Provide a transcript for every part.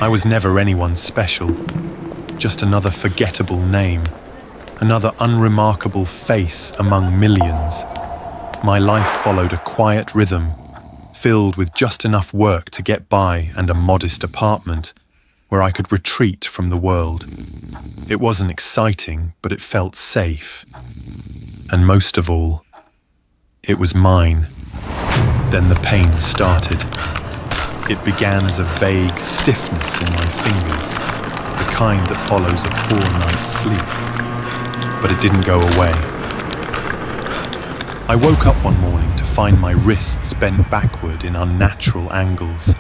I was never anyone special, just another forgettable name, another unremarkable face among millions. My life followed a quiet rhythm, filled with just enough work to get by and a modest apartment where I could retreat from the world. It wasn't exciting, but it felt safe. And most of all, it was mine. Then the pain started. It began as a vague stiffness in my fingers, the kind that follows a poor night's sleep. But it didn't go away. I woke up one morning to find my wrists bent backward in unnatural angles,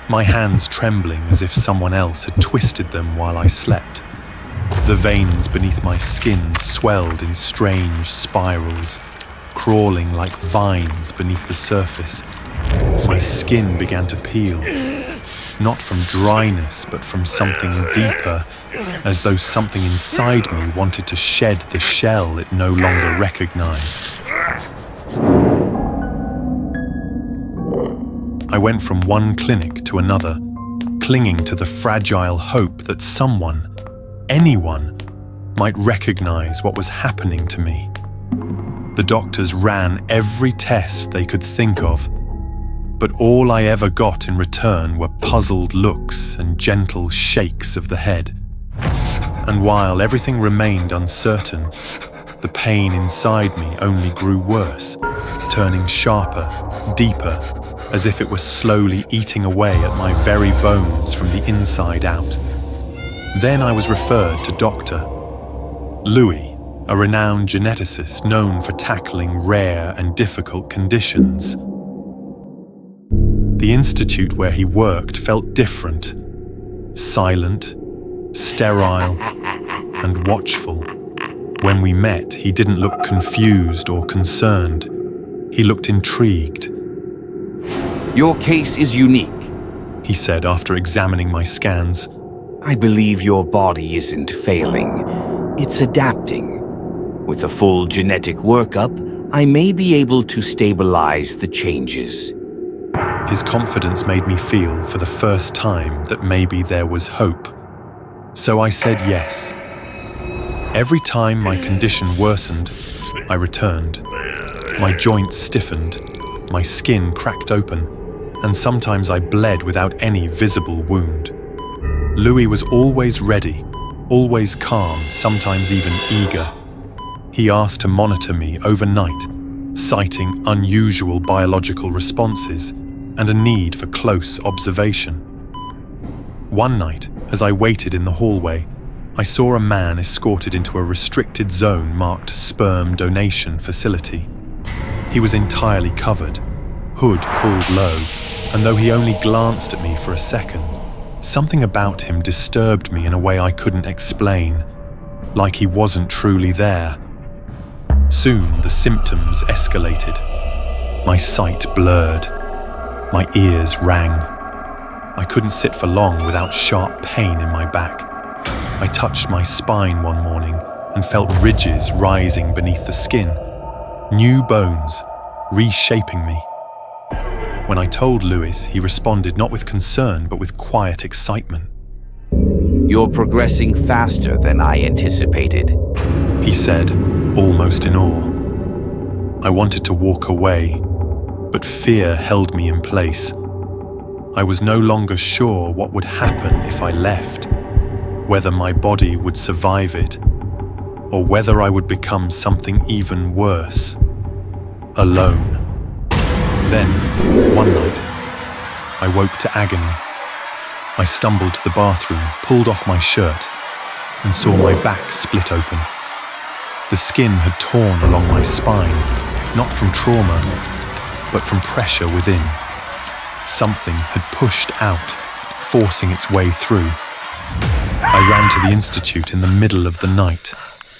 my hands trembling as if someone else had twisted them while I slept. The veins beneath my skin swelled in strange spirals, crawling like vines beneath the surface. My skin began to peel, not from dryness, but from something deeper, as though something inside me wanted to shed the shell it no longer recognized. I went from one clinic to another, clinging to the fragile hope that someone, anyone, might recognize what was happening to me. The doctors ran every test they could think of, but all I ever got in return were puzzled looks and gentle shakes of the head. And while everything remained uncertain, the pain inside me only grew worse, turning sharper, deeper, as if it were slowly eating away at my very bones from the inside out. Then I was referred to Dr. Louis, a renowned geneticist known for tackling rare and difficult conditions. The institute where he worked felt different, silent, sterile, and watchful. When we met, he didn't look confused or concerned. He looked intrigued. Your case is unique, he said after examining my scans. I believe your body isn't failing. It's adapting. With a full genetic workup, I may be able to stabilize the changes. His confidence made me feel for the first time that maybe there was hope. So I said yes. Every time my condition worsened, I returned. My joints stiffened, my skin cracked open, and sometimes I bled without any visible wound. Louis was always ready, always calm, sometimes even eager. He asked to monitor me overnight, citing unusual biological responses and a need for close observation. One night, as I waited in the hallway, I saw a man escorted into a restricted zone marked Sperm Donation Facility. He was entirely covered, hood pulled low, and though he only glanced at me for a second, something about him disturbed me in a way I couldn't explain, like he wasn't truly there. Soon the symptoms escalated. My sight blurred. My ears rang. I couldn't sit for long without sharp pain in my back. I touched my spine one morning and felt ridges rising beneath the skin, new bones reshaping me. When I told Louis, he responded not with concern but with quiet excitement. You're progressing faster than I anticipated, he said, almost in awe. I wanted to walk away, but fear held me in place. I was no longer sure what would happen if I left, whether my body would survive it, or whether I would become something even worse, alone. Then, one night, I woke to agony. I stumbled to the bathroom, pulled off my shirt, and saw my back split open. The skin had torn along my spine, not from trauma, but from pressure within. Something had pushed out, forcing its way through. I ran to the institute in the middle of the night,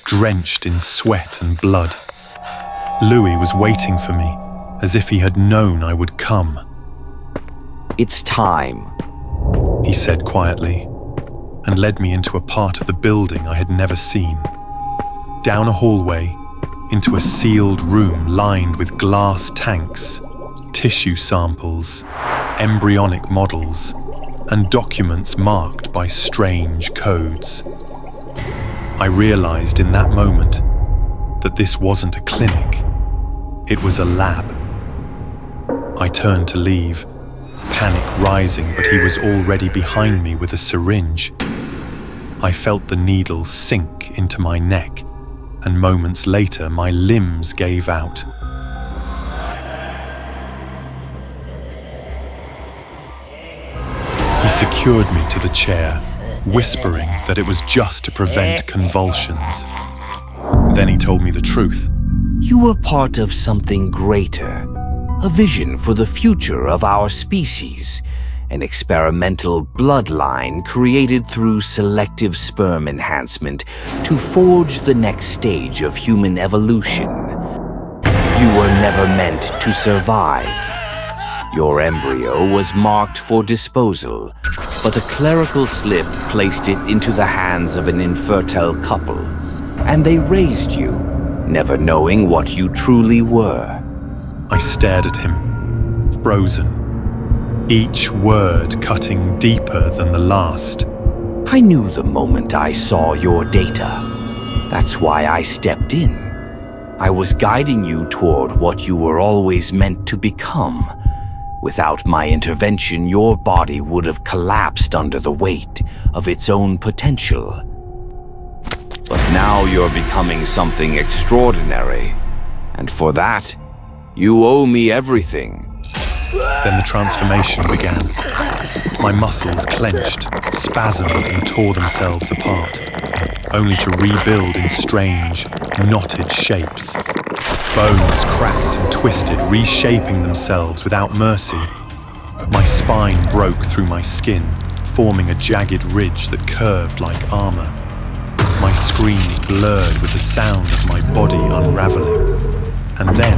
drenched in sweat and blood. Louis was waiting for me, as if he had known I would come. It's time, he said quietly, and led me into a part of the building I had never seen. Down a hallway, into a sealed room lined with glass tanks, tissue samples, embryonic models, and documents marked by strange codes. I realized in that moment that this wasn't a clinic, it was a lab. I turned to leave, panic rising, but he was already behind me with a syringe. I felt the needle sink into my neck, and moments later my limbs gave out. He secured me to the chair, whispering that it was just to prevent convulsions. Then he told me the truth. You were part of something greater, a vision for the future of our species, an experimental bloodline created through selective sperm enhancement to forge the next stage of human evolution. You were never meant to survive. Your embryo was marked for disposal, but a clerical slip placed it into the hands of an infertile couple, and they raised you, never knowing what you truly were. I stared at him, frozen, each word cutting deeper than the last. I knew the moment I saw your data. That's why I stepped in. I was guiding you toward what you were always meant to become. Without my intervention, your body would have collapsed under the weight of its own potential. But now you're becoming something extraordinary, and for that, you owe me everything. Then the transformation began. My muscles clenched, spasmed and tore themselves apart, only to rebuild in strange, knotted shapes. Bones cracked and twisted, reshaping themselves without mercy. My spine broke through my skin, forming a jagged ridge that curved like armor. My screams blurred with the sound of my body unraveling. And then,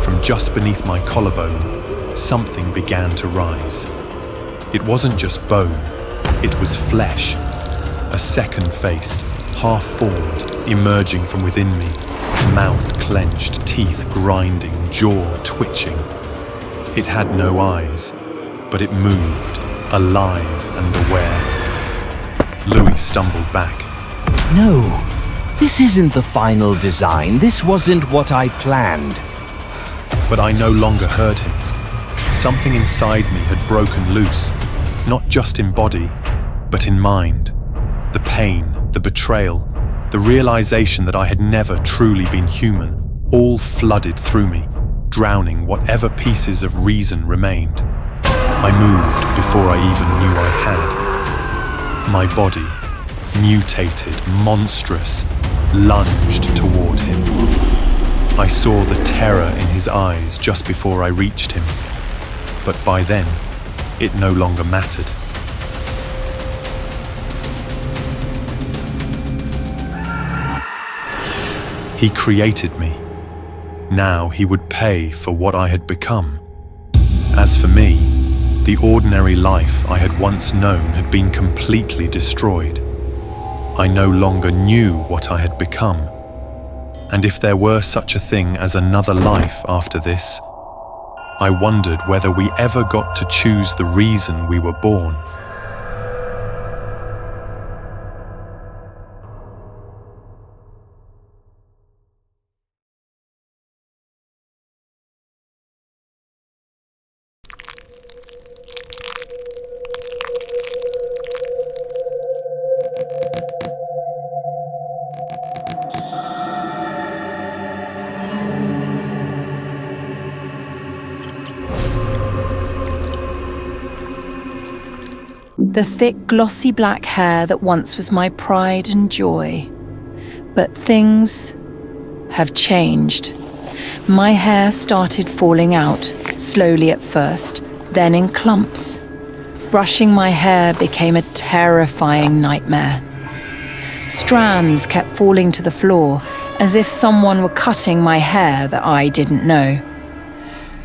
from just beneath my collarbone, something began to rise. It wasn't just bone, it was flesh. A second face, half-formed, emerging from within me. Mouth clenched, teeth grinding, jaw twitching. It had no eyes, but it moved, alive and aware. Louis stumbled back. No, this isn't the final design. This wasn't what I planned. But I no longer heard him. Something inside me had broken loose, not just in body, but in mind. The pain, the betrayal, the realization that I had never truly been human, all flooded through me, drowning whatever pieces of reason remained. I moved before I even knew I had. My body, mutated, monstrous, lunged toward him. I saw the terror in his eyes just before I reached him, but by then, it no longer mattered. He created me. Now he would pay for what I had become. As for me, the ordinary life I had once known had been completely destroyed. I no longer knew what I had become. And if there were such a thing as another life after this, I wondered whether we ever got to choose the reason we were born. The thick, glossy black hair that once was my pride and joy. But things have changed. My hair started falling out, slowly at first, then in clumps. Brushing my hair became a terrifying nightmare. Strands kept falling to the floor, as if someone were cutting my hair that I didn't know.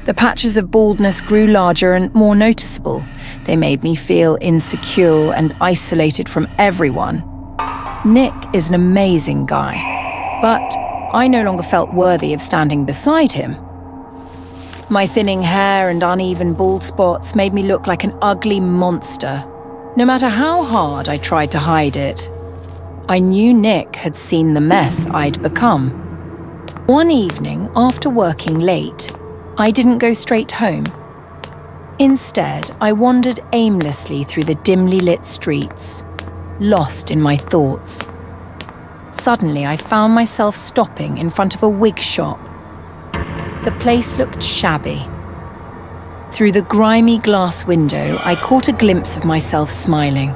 The patches of baldness grew larger and more noticeable. They made me feel insecure and isolated from everyone. Nick is an amazing guy, but I no longer felt worthy of standing beside him. My thinning hair and uneven bald spots made me look like an ugly monster, no matter how hard I tried to hide it. I knew Nick had seen the mess I'd become. One evening, after working late, I didn't go straight home. Instead, I wandered aimlessly through the dimly lit streets, lost in my thoughts. Suddenly, I found myself stopping in front of a wig shop. The place looked shabby. Through the grimy glass window, I caught a glimpse of myself smiling.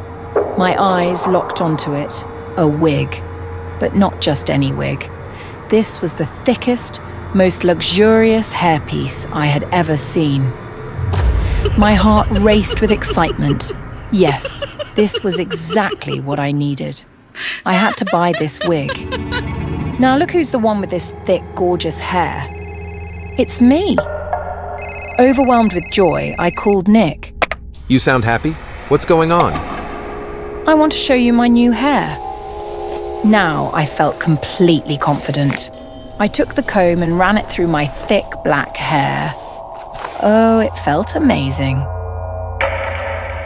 My eyes locked onto it, a wig, but not just any wig. This was the thickest, most luxurious hairpiece I had ever seen. My heart raced with excitement. Yes, this was exactly what I needed. I had to buy this wig. Now look who's the one with this thick, gorgeous hair. It's me. Overwhelmed with joy, I called Nick. You sound happy? What's going on? I want to show you my new hair. Now I felt completely confident. I took the comb and ran it through my thick black hair. Oh, it felt amazing.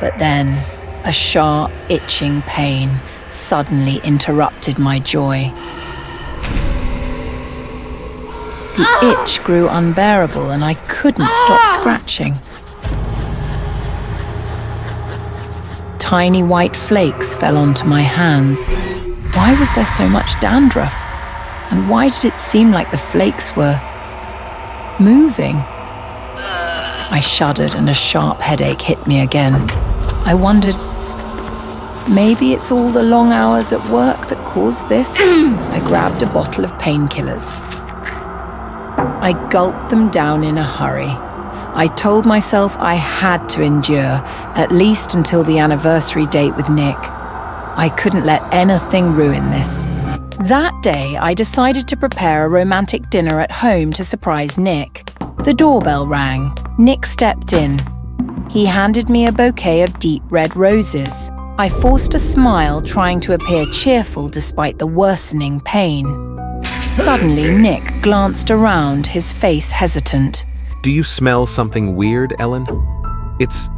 But then, a sharp, itching pain suddenly interrupted my joy. The itch grew unbearable and I couldn't stop scratching. Tiny white flakes fell onto my hands. Why was there so much dandruff? And why did it seem like the flakes were moving? I shuddered and a sharp headache hit me again. I wondered, maybe it's all the long hours at work that caused this? I grabbed a bottle of painkillers. I gulped them down in a hurry. I told myself I had to endure, at least until the anniversary date with Nick. I couldn't let anything ruin this. That day, I decided to prepare a romantic dinner at home to surprise Nick. The doorbell rang. Nick stepped in. He handed me a bouquet of deep red roses. I forced a smile, trying to appear cheerful despite the worsening pain. Suddenly, Nick glanced around, his face hesitant. Do you smell something weird, Ellen? It's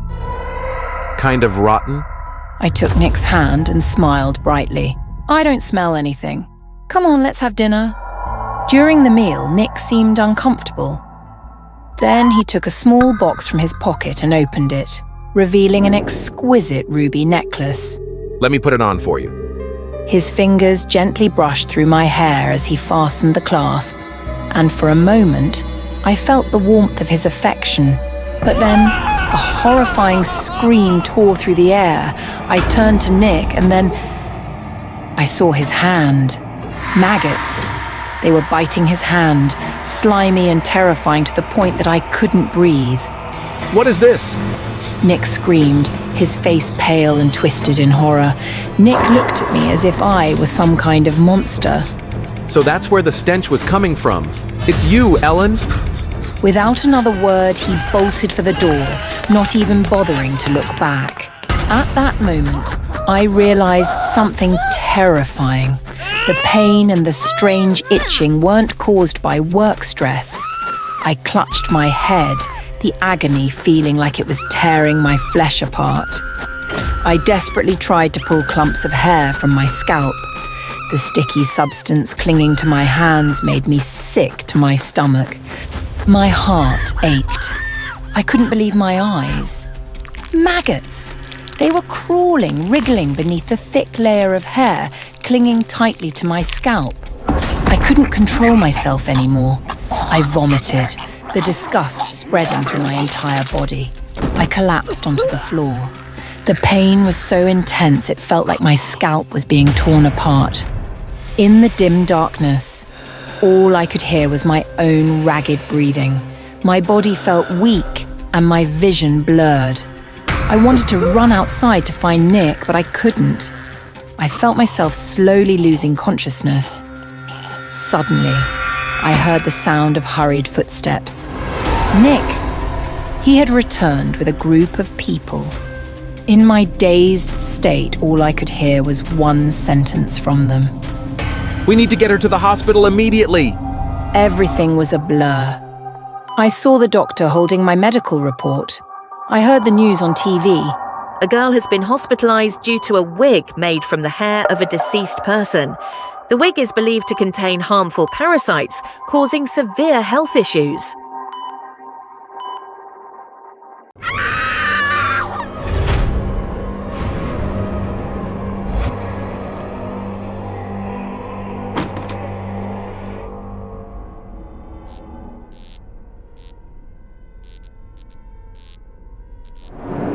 kind of rotten. I took Nick's hand and smiled brightly. I don't smell anything. Come on, let's have dinner. During the meal, Nick seemed uncomfortable. Then he took a small box from his pocket and opened it, revealing an exquisite ruby necklace. Let me put it on for you. His fingers gently brushed through my hair as he fastened the clasp, and for a moment, I felt the warmth of his affection. But then, a horrifying scream tore through the air. I turned to Nick, and then I saw his hand. Maggots. They were biting his hand, slimy and terrifying to the point that I couldn't breathe. What is this? Nick screamed, his face pale and twisted in horror. Nick looked at me as if I was some kind of monster. So that's where the stench was coming from. It's you, Ellen. Without another word, he bolted for the door, not even bothering to look back. At that moment, I realized something terrifying. The pain and the strange itching weren't caused by work stress. I clutched my head, the agony feeling like it was tearing my flesh apart. I desperately tried to pull clumps of hair from my scalp. The sticky substance clinging to my hands made me sick to my stomach. My heart ached. I couldn't believe my eyes. Maggots! They were crawling, wriggling beneath the thick layer of hair, clinging tightly to my scalp. I couldn't control myself anymore. I vomited, the disgust spreading through my entire body. I collapsed onto the floor. The pain was so intense it felt like my scalp was being torn apart. In the dim darkness, all I could hear was my own ragged breathing. My body felt weak and my vision blurred. I wanted to run outside to find Nick, but I couldn't. I felt myself slowly losing consciousness. Suddenly, I heard the sound of hurried footsteps. Nick! He had returned with a group of people. In my dazed state, all I could hear was one sentence from them. We need to get her to the hospital immediately. Everything was a blur. I saw the doctor holding my medical report. I heard the news on TV. A girl has been hospitalized due to a wig made from the hair of a deceased person. The wig is believed to contain harmful parasites, causing severe health issues.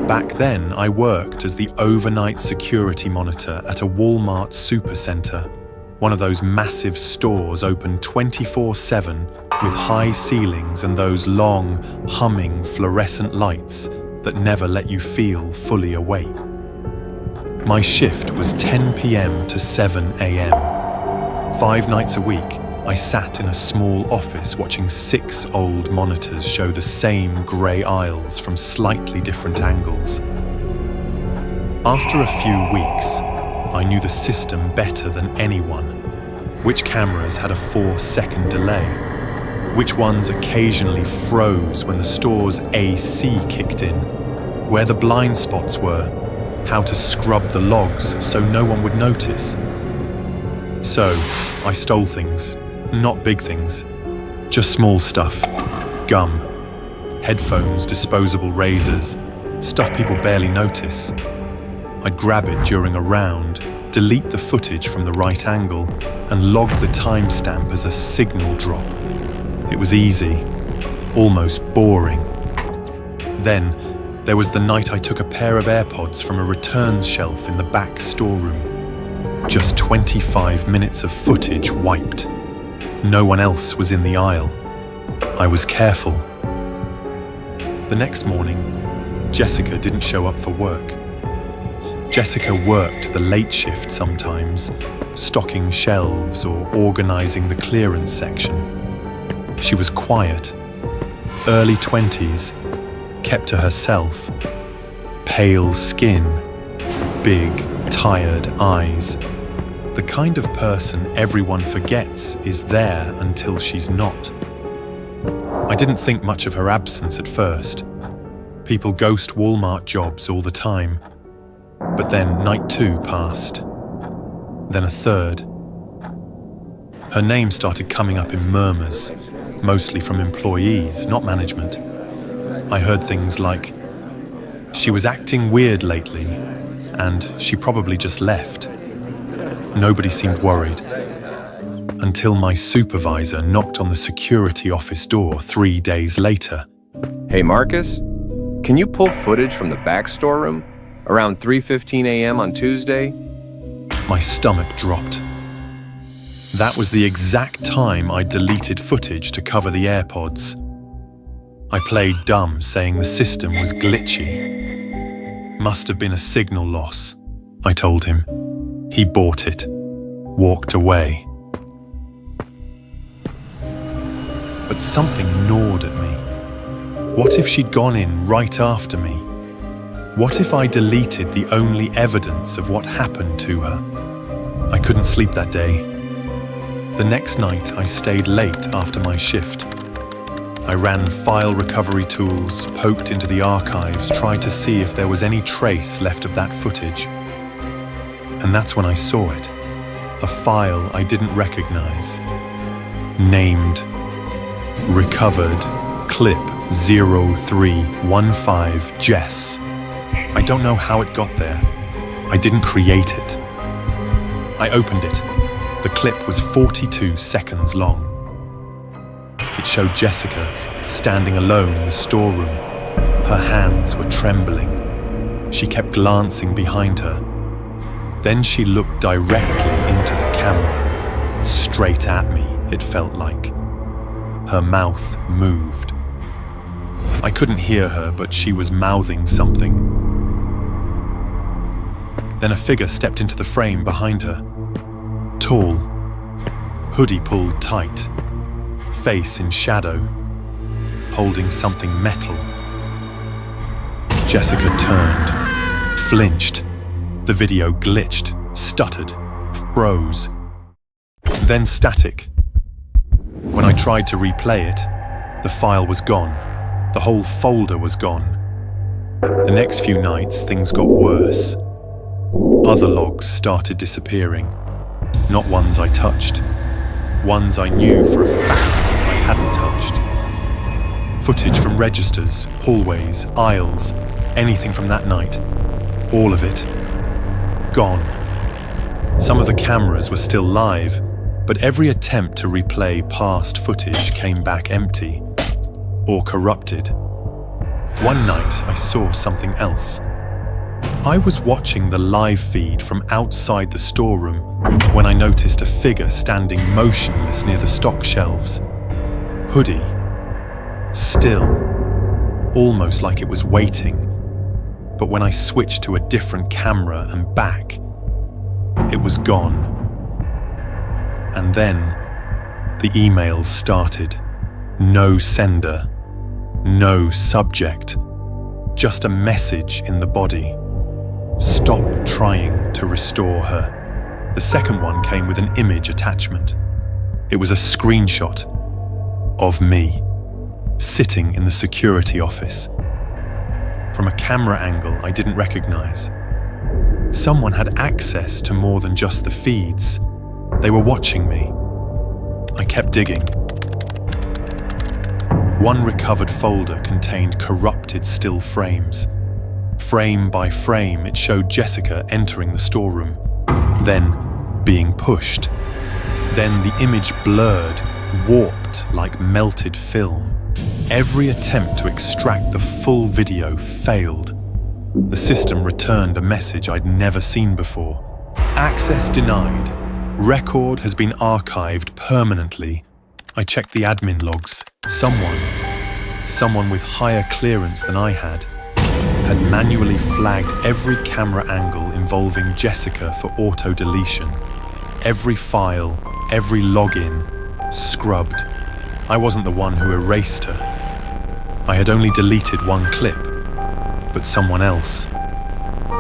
Back then, I worked as the overnight security monitor at a Walmart supercenter, one of those massive stores open 24/7 with high ceilings and those long, humming fluorescent lights that never let you feel fully awake. My shift was 10 p.m. to 7 a.m. 5 nights a week, I sat in a small office watching 6 old monitors show the same grey aisles from slightly different angles. After a few weeks, I knew the system better than anyone. Which cameras had a 4-second delay? Which ones occasionally froze when the store's AC kicked in? Where the blind spots were? How to scrub the logs so no one would notice? So, I stole things. Not big things, just small stuff. Gum, headphones, disposable razors, stuff people barely notice. I'd grab it during a round, delete the footage from the right angle, and log the timestamp as a signal drop. It was easy, almost boring. Then, there was the night I took a pair of AirPods from a returns shelf in the back storeroom. Just 25 minutes of footage wiped. No one else was in the aisle. I was careful. The next morning, Jessica didn't show up for work. Jessica worked the late shift sometimes, stocking shelves or organizing the clearance section. She was quiet, early 20s, kept to herself, pale skin, big, tired eyes. The kind of person everyone forgets is there until she's not. I didn't think much of her absence at first. People ghost Walmart jobs all the time. But then night 2 passed. Then a third. Her name started coming up in murmurs, mostly from employees, not management. I heard things like, "She was acting weird lately," and "She probably just left." Nobody seemed worried. Until my supervisor knocked on the security office door 3 days later. Hey Marcus, can you pull footage from the back storeroom around 3:15 a.m. on Tuesday? My stomach dropped. That was the exact time I deleted footage to cover the AirPods. I played dumb, saying the system was glitchy. Must have been a signal loss, I told him. He bought it, walked away. But something gnawed at me. What if she'd gone in right after me? What if I deleted the only evidence of what happened to her? I couldn't sleep that day. The next night, I stayed late after my shift. I ran file recovery tools, poked into the archives, tried to see if there was any trace left of that footage. And that's when I saw it. A file I didn't recognize. Named Recovered Clip 0315 Jess. I don't know how it got there. I didn't create it. I opened it. The clip was 42 seconds long. It showed Jessica standing alone in the storeroom. Her hands were trembling. She kept glancing behind her. Then she looked directly into the camera. Straight at me, it felt like. Her mouth moved. I couldn't hear her, but she was mouthing something. Then a figure stepped into the frame behind her. Tall, hoodie pulled tight, face in shadow, holding something metal. Jessica turned, flinched. The video glitched, stuttered, froze. Then static. When I tried to replay it, The file was gone. The whole folder was gone. The next few nights, things got worse. Other logs started disappearing. Not ones I touched. Ones I knew for a fact I hadn't touched. Footage from registers, hallways, aisles, anything from that night. All of it. Gone. Some of the cameras were still live, but every attempt to replay past footage came back empty or corrupted. One night, I saw something else. I was watching the live feed from outside the storeroom when I noticed a figure standing motionless near the stock shelves. Hoodie. Still. Almost like it was waiting. But when I switched to a different camera and back, it was gone. And then the emails started. No sender. No subject. Just a message in the body. Stop trying to restore her. The second one came with an image attachment. It was a screenshot of me, sitting in the security office. From a camera angle I didn't recognize. Someone had access to more than just the feeds. They were watching me. I kept digging. One recovered folder contained corrupted still frames. Frame by frame, it showed Jessica entering the storeroom, then being pushed. Then the image blurred, warped like melted film. Every attempt to extract the full video failed. The system returned a message I'd never seen before. Access denied. Record has been archived permanently. I checked the admin logs. Someone with higher clearance than I had manually flagged every camera angle involving Jessica for auto-deletion. Every file, every login, scrubbed. I wasn't the one who erased her. I had only deleted one clip, but someone else.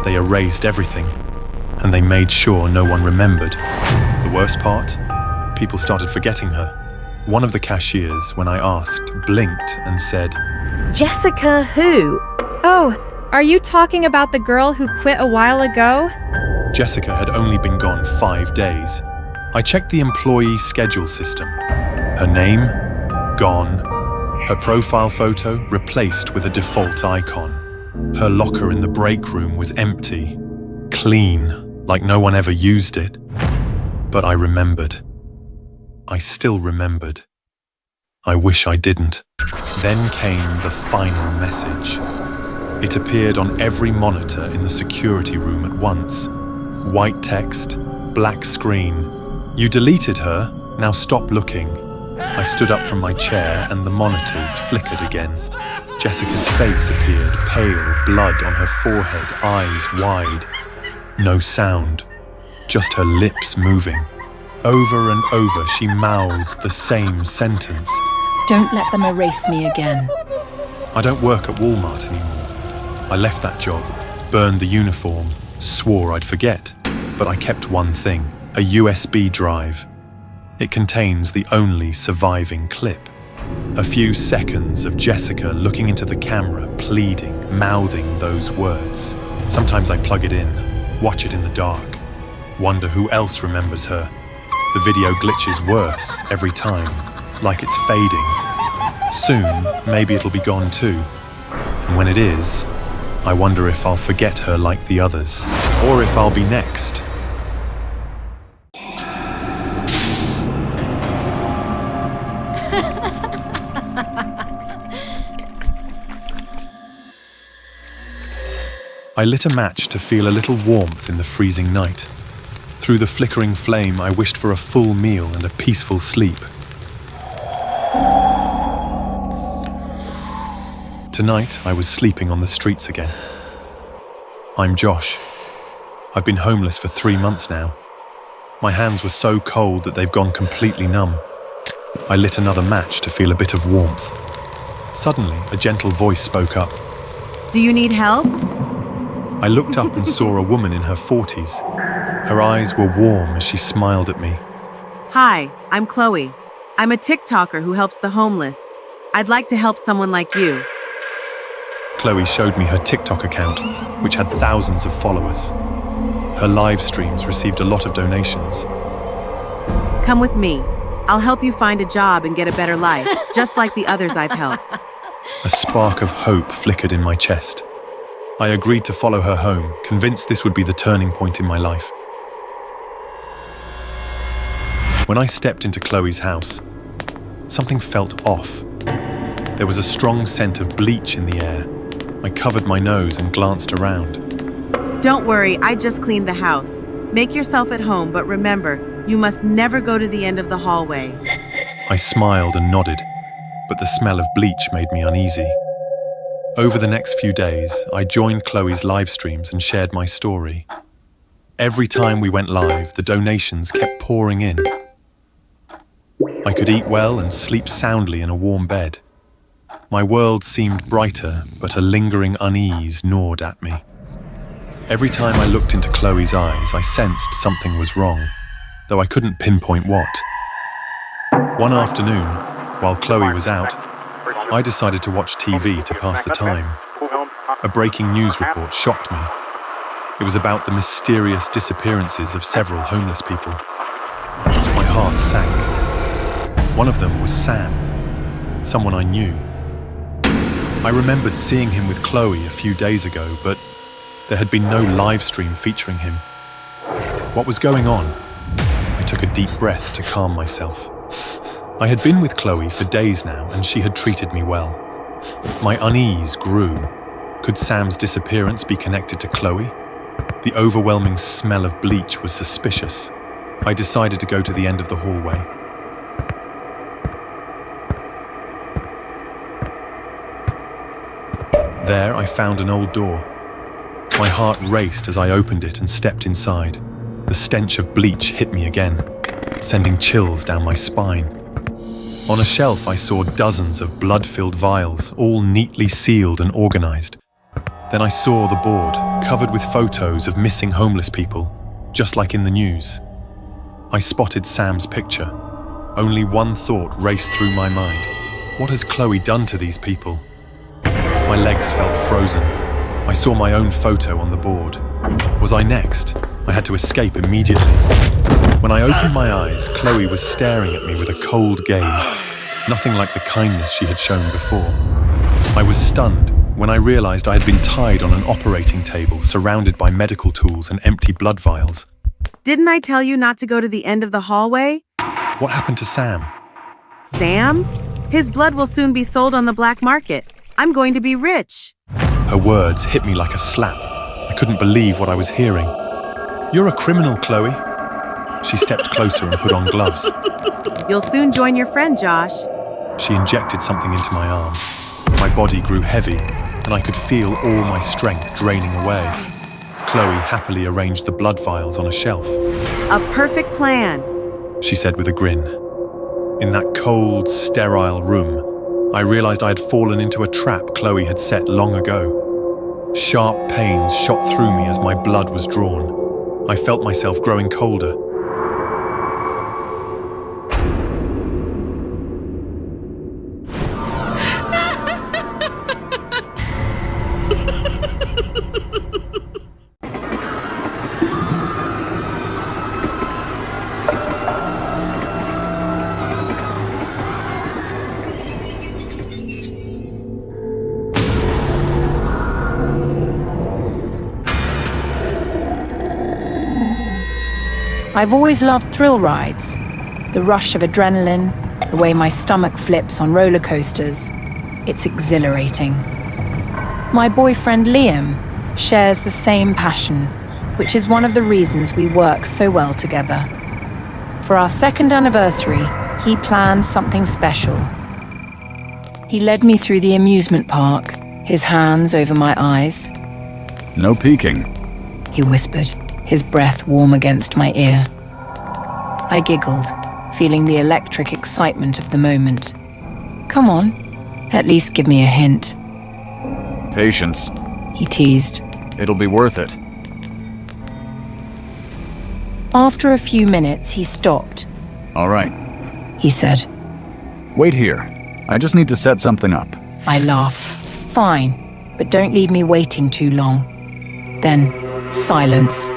They erased everything, and they made sure no one remembered. The worst part? People started forgetting her. One of the cashiers, when I asked, blinked and said, Jessica who? Oh, are you talking about the girl who quit a while ago? Jessica had only been gone 5 days. I checked the employee schedule system. Her name? Gone. Her profile photo replaced with a default icon. Her locker in the break room was empty, clean, like no one ever used it. But I remembered. I still remembered. I wish I didn't. Then came the final message. It appeared on every monitor in the security room at once. White text, black screen. You deleted her, now stop looking. I stood up from my chair and the monitors flickered again. Jessica's face appeared, pale, blood on her forehead, eyes wide. No sound, just her lips moving. Over and over she mouthed the same sentence. Don't let them erase me again. I don't work at Walmart anymore. I left that job, burned the uniform, swore I'd forget. But I kept one thing, a USB drive. It contains the only surviving clip. A few seconds of Jessica looking into the camera, pleading, mouthing those words. Sometimes I plug it in, watch it in the dark, wonder who else remembers her. The video glitches worse every time, like it's fading. Soon, maybe it'll be gone too. And when it is, I wonder if I'll forget her like the others, or if I'll be next. I lit a match to feel a little warmth in the freezing night. Through the flickering flame, I wished for a full meal and a peaceful sleep. Tonight, I was sleeping on the streets again. I'm Josh. I've been homeless for 3 months now. My hands were so cold that they've gone completely numb. I lit another match to feel a bit of warmth. Suddenly, a gentle voice spoke up. Do you need help? I looked up and saw a woman in her 40s. Her eyes were warm as she smiled at me. Hi, I'm Chloe. I'm a TikToker who helps the homeless. I'd like to help someone like you. Chloe showed me her TikTok account, which had thousands of followers. Her live streams received a lot of donations. Come with me. I'll help you find a job and get a better life, just like the others I've helped. A spark of hope flickered in my chest. I agreed to follow her home, convinced this would be the turning point in my life. When I stepped into Chloe's house, something felt off. There was a strong scent of bleach in the air. I covered my nose and glanced around. Don't worry, I just cleaned the house. Make yourself at home, but remember, you must never go to the end of the hallway. I smiled and nodded, but the smell of bleach made me uneasy. Over the next few days, I joined Chloe's live streams and shared my story. Every time we went live, the donations kept pouring in. I could eat well and sleep soundly in a warm bed. My world seemed brighter, but a lingering unease gnawed at me. Every time I looked into Chloe's eyes, I sensed something was wrong, though I couldn't pinpoint what. One afternoon, while Chloe was out, I decided to watch TV to pass the time. A breaking news report shocked me. It was about the mysterious disappearances of several homeless people. My heart sank. One of them was Sam, someone I knew. I remembered seeing him with Chloe a few days ago, but there had been no live stream featuring him. What was going on? I took a deep breath to calm myself. I had been with Chloe for days now, and she had treated me well. My unease grew. Could Sam's disappearance be connected to Chloe? The overwhelming smell of bleach was suspicious. I decided to go to the end of the hallway. There, I found an old door. My heart raced as I opened it and stepped inside. The stench of bleach hit me again, sending chills down my spine. On a shelf, I saw dozens of blood-filled vials, all neatly sealed and organized. Then I saw the board, covered with photos of missing homeless people, just like in the news. I spotted Sam's picture. Only one thought raced through my mind. What has Chloe done to these people? My legs felt frozen. I saw my own photo on the board. Was I next? I had to escape immediately. When I opened my eyes, Chloe was staring at me with a cold gaze, nothing like the kindness she had shown before. I was stunned when I realized I had been tied on an operating table surrounded by medical tools and empty blood vials. Didn't I tell you not to go to the end of the hallway? What happened to Sam? Sam? His blood will soon be sold on the black market. I'm going to be rich. Her words hit me like a slap. I couldn't believe what I was hearing. You're a criminal, Chloe. She stepped closer and put on gloves. You'll soon join your friend, Josh. She injected something into my arm. My body grew heavy, and I could feel all my strength draining away. Chloe happily arranged the blood vials on a shelf. A perfect plan, she said with a grin. In that cold, sterile room, I realized I had fallen into a trap Chloe had set long ago. Sharp pains shot through me as my blood was drawn. I felt myself growing colder. I've always loved thrill rides. The rush of adrenaline, the way my stomach flips on roller coasters. It's exhilarating. My boyfriend Liam shares the same passion, which is one of the reasons we work so well together. For our second anniversary, he planned something special. He led me through the amusement park, his hands over my eyes. No peeking, he whispered, his breath warm against my ear. I giggled, feeling the electric excitement of the moment. Come on, at least give me a hint. Patience, he teased. It'll be worth it. After a few minutes, he stopped. All right, he said. Wait here. I just need to set something up. I laughed. Fine, but don't leave me waiting too long. Then, silence.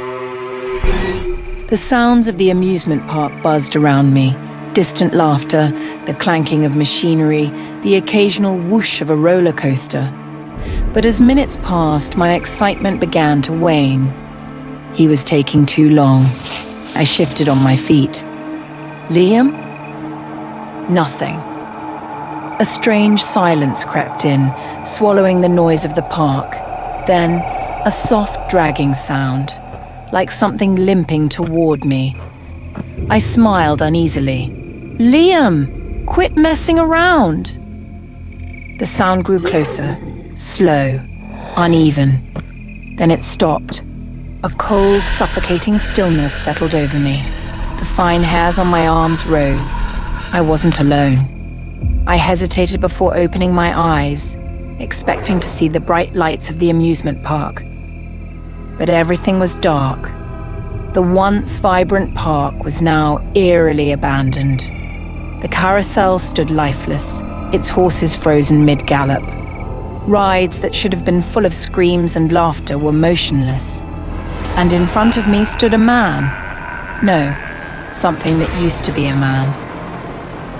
The sounds of the amusement park buzzed around me. Distant laughter, the clanking of machinery, the occasional whoosh of a roller coaster. But as minutes passed, my excitement began to wane. He was taking too long. I shifted on my feet. Liam? Nothing. A strange silence crept in, swallowing the noise of the park. Then, a soft dragging sound, like something limping toward me. I smiled uneasily. Liam, quit messing around. The sound grew closer, slow, uneven. Then it stopped. A cold, suffocating stillness settled over me. The fine hairs on my arms rose. I wasn't alone. I hesitated before opening my eyes, expecting to see the bright lights of the amusement park. But everything was dark. The once vibrant park was now eerily abandoned. The carousel stood lifeless, its horses frozen mid-gallop. Rides that should have been full of screams and laughter were motionless. And in front of me stood a man. No, something that used to be a man.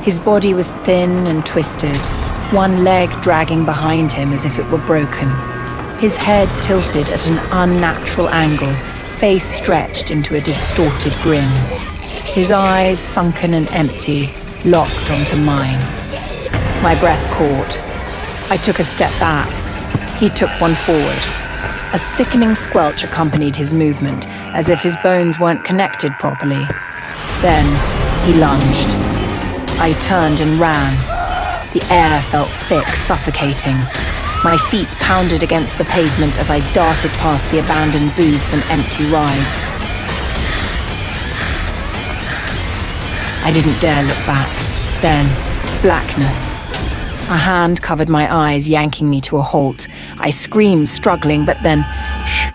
His body was thin and twisted, one leg dragging behind him as if it were broken. His head tilted at an unnatural angle, face stretched into a distorted grin. His eyes, sunken and empty, locked onto mine. My breath caught. I took a step back. He took one forward. A sickening squelch accompanied his movement, as if his bones weren't connected properly. Then he lunged. I turned and ran. The air felt thick, suffocating. My feet pounded against the pavement as I darted past the abandoned booths and empty rides. I didn't dare look back. Then, blackness. A hand covered my eyes, yanking me to a halt. I screamed, struggling, but then... Shh!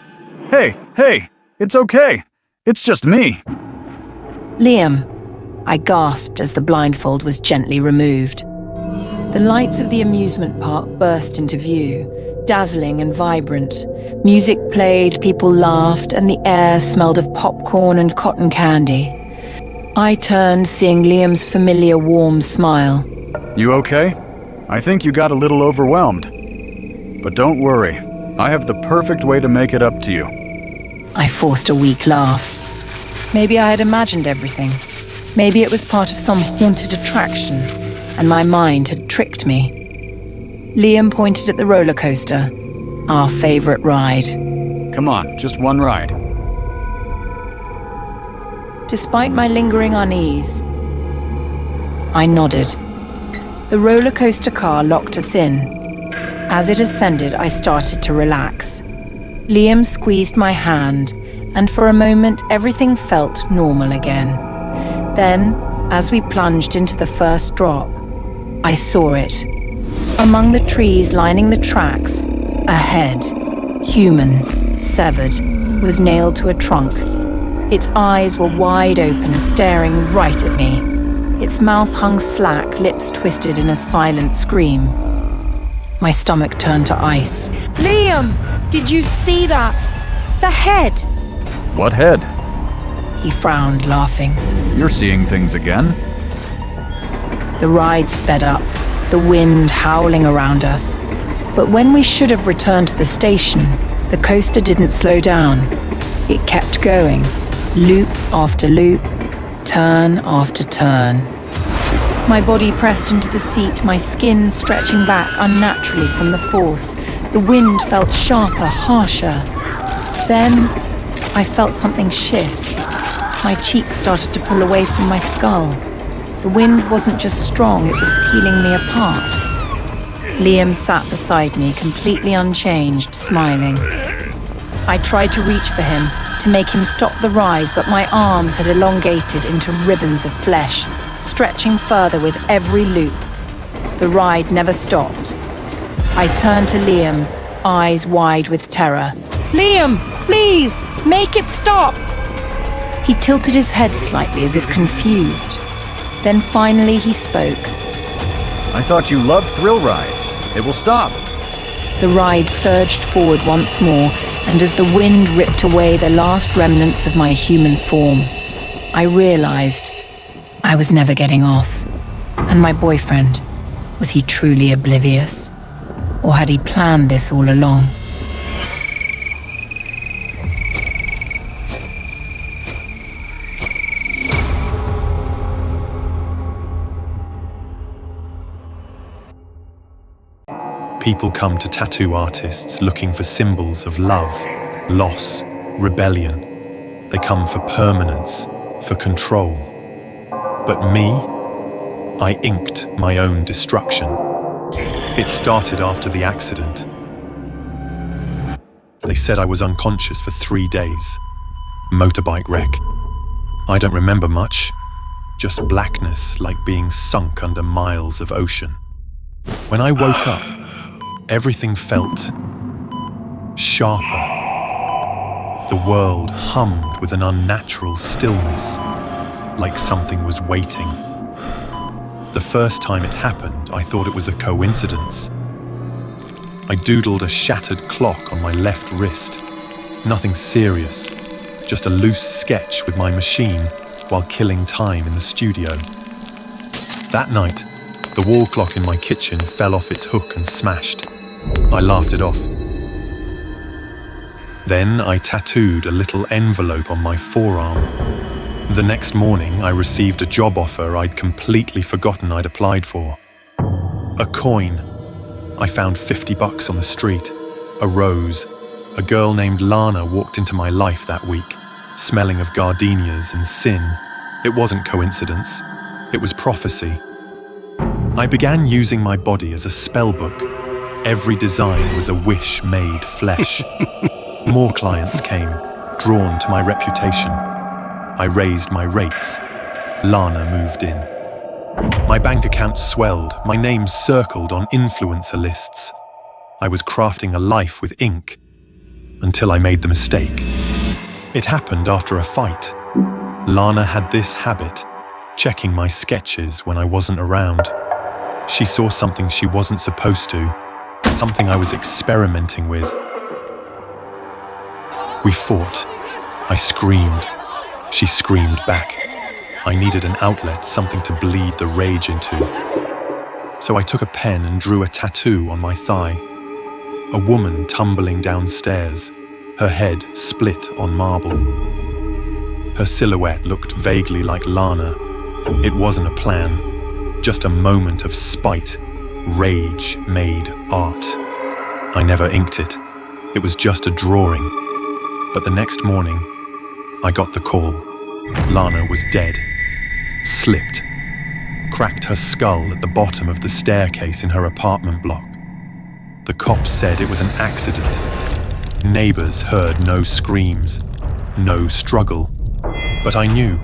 Hey! It's okay! It's just me! Liam, I gasped as the blindfold was gently removed. The lights of the amusement park burst into view, dazzling and vibrant. Music played, people laughed, and the air smelled of popcorn and cotton candy. I turned, seeing Liam's familiar warm smile. You okay? I think you got a little overwhelmed. But don't worry, I have the perfect way to make it up to you. I forced a weak laugh. Maybe I had imagined everything. Maybe it was part of some haunted attraction, and my mind had tricked me. Liam pointed at the roller coaster, our favorite ride. Come on, just one ride. Despite my lingering unease, I nodded. The roller coaster car locked us in. As it ascended, I started to relax. Liam squeezed my hand, and for a moment, everything felt normal again. Then, as we plunged into the first drop, I saw it. Among the trees lining the tracks, a head, human, severed, was nailed to a trunk. Its eyes were wide open, staring right at me. Its mouth hung slack, lips twisted in a silent scream. My stomach turned to ice. Liam! Did you see that? The head! What head? He frowned, laughing. You're seeing things again? The ride sped up, the wind howling around us. But when we should have returned to the station, the coaster didn't slow down. It kept going, loop after loop, turn after turn. My body pressed into the seat, my skin stretching back unnaturally from the force. The wind felt sharper, harsher. Then I felt something shift. My cheek started to pull away from my skull. The wind wasn't just strong, it was peeling me apart. Liam sat beside me, completely unchanged, smiling. I tried to reach for him, to make him stop the ride, but my arms had elongated into ribbons of flesh, stretching further with every loop. The ride never stopped. I turned to Liam, eyes wide with terror. Liam, please, make it stop! He tilted his head slightly as if confused. Then finally he spoke. I thought you loved thrill rides. It will stop. The ride surged forward once more, and as the wind ripped away the last remnants of my human form, I realized I was never getting off. And my boyfriend, was he truly oblivious? Or had he planned this all along? People come to tattoo artists looking for symbols of love, loss, rebellion. They come for permanence, for control. But me, I inked my own destruction. It started after the accident. They said I was unconscious for 3 days. Motorbike wreck. I don't remember much, just blackness like being sunk under miles of ocean. When I woke up, everything felt sharper. The world hummed with an unnatural stillness, like something was waiting. The first time it happened, I thought it was a coincidence. I doodled a shattered clock on my left wrist. Nothing serious, just a loose sketch with my machine while killing time in the studio. That night, the wall clock in my kitchen fell off its hook and smashed. I laughed it off. Then I tattooed a little envelope on my forearm. The next morning, I received a job offer I'd completely forgotten I'd applied for. A coin. I found $50 on the street. A rose. A girl named Lana walked into my life that week, smelling of gardenias and sin. It wasn't coincidence. It was prophecy. I began using my body as a spellbook. Every design was a wish made flesh. More clients came, drawn to my reputation. I raised my rates. Lana moved in. My bank account swelled, my name circled on influencer lists. I was crafting a life with ink, until I made the mistake. It happened after a fight. Lana had this habit, checking my sketches when I wasn't around. She saw something she wasn't supposed to, something I was experimenting with. We fought. I screamed. She screamed back. I needed an outlet, something to bleed the rage into. So I took a pen and drew a tattoo on my thigh. A woman tumbling downstairs, her head split on marble. Her silhouette looked vaguely like Lana. It wasn't a plan, just a moment of spite. Rage made art. I never inked it. It was just a drawing. But the next morning, I got the call. Lana was dead. Slipped. Cracked her skull at the bottom of the staircase in her apartment block. The cops said it was an accident. Neighbors heard no screams, no struggle. But I knew.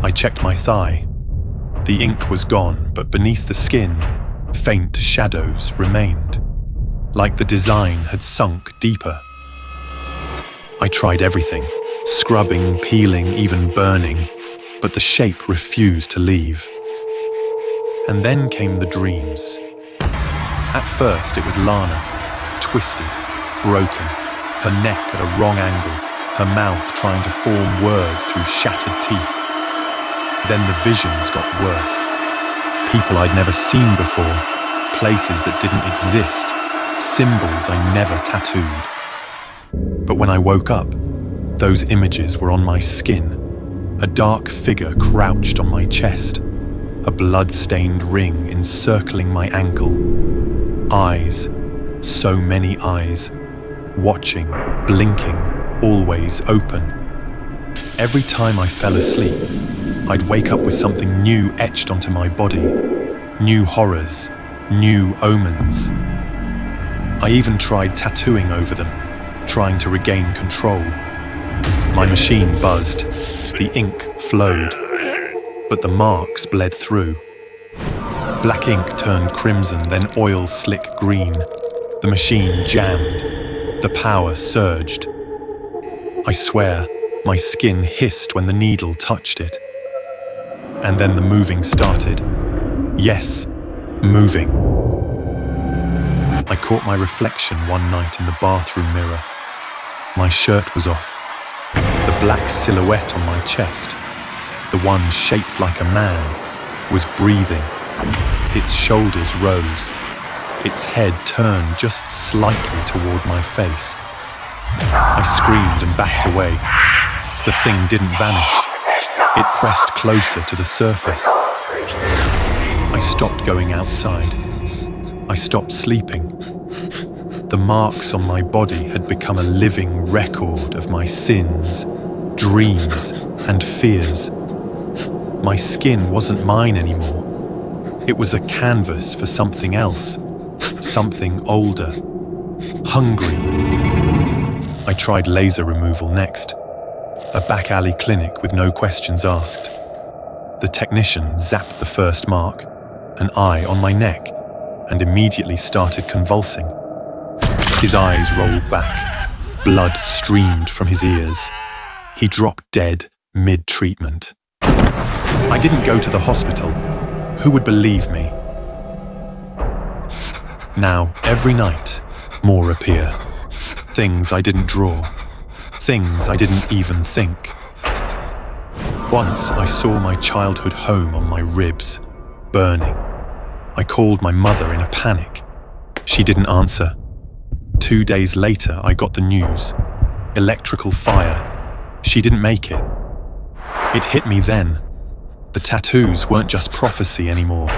I checked my thigh. The ink was gone, but beneath the skin, faint shadows remained, like the design had sunk deeper. I tried everything, scrubbing, peeling, even burning, but the shape refused to leave. And then came the dreams. At first it was Lana, twisted, broken, her neck at a wrong angle, her mouth trying to form words through shattered teeth. Then the visions got worse. People I'd never seen before, places that didn't exist, symbols I never tattooed. But when I woke up, those images were on my skin. A dark figure crouched on my chest, a blood-stained ring encircling my ankle. Eyes, so many eyes, watching, blinking, always open. Every time I fell asleep, I'd wake up with something new etched onto my body, new horrors, new omens. I even tried tattooing over them, trying to regain control. My machine buzzed, the ink flowed, but the marks bled through. Black ink turned crimson, then oil slick green. The machine jammed. The power surged. I swear, my skin hissed when the needle touched it. And then the moving started. Yes, moving. I caught my reflection one night in the bathroom mirror. My shirt was off. The black silhouette on my chest, the one shaped like a man, was breathing. Its shoulders rose. Its head turned just slightly toward my face. I screamed and backed away. The thing didn't vanish. It pressed closer to the surface. I stopped going outside. I stopped sleeping. The marks on my body had become a living record of my sins, dreams, and fears. My skin wasn't mine anymore. It was a canvas for something else, something older, hungry. I tried laser removal next, a back alley clinic with no questions asked. The technician zapped the first mark, an eye on my neck, and immediately started convulsing. His eyes rolled back. Blood streamed from his ears. He dropped dead mid-treatment. I didn't go to the hospital. Who would believe me? Now, every night, more appear. Things I didn't draw. Things I didn't even think. Once I saw my childhood home on my ribs, burning. I called my mother in a panic. She didn't answer. 2 days later, I got the news. Electrical fire. She didn't make it. It hit me then. The tattoos weren't just prophecy anymore.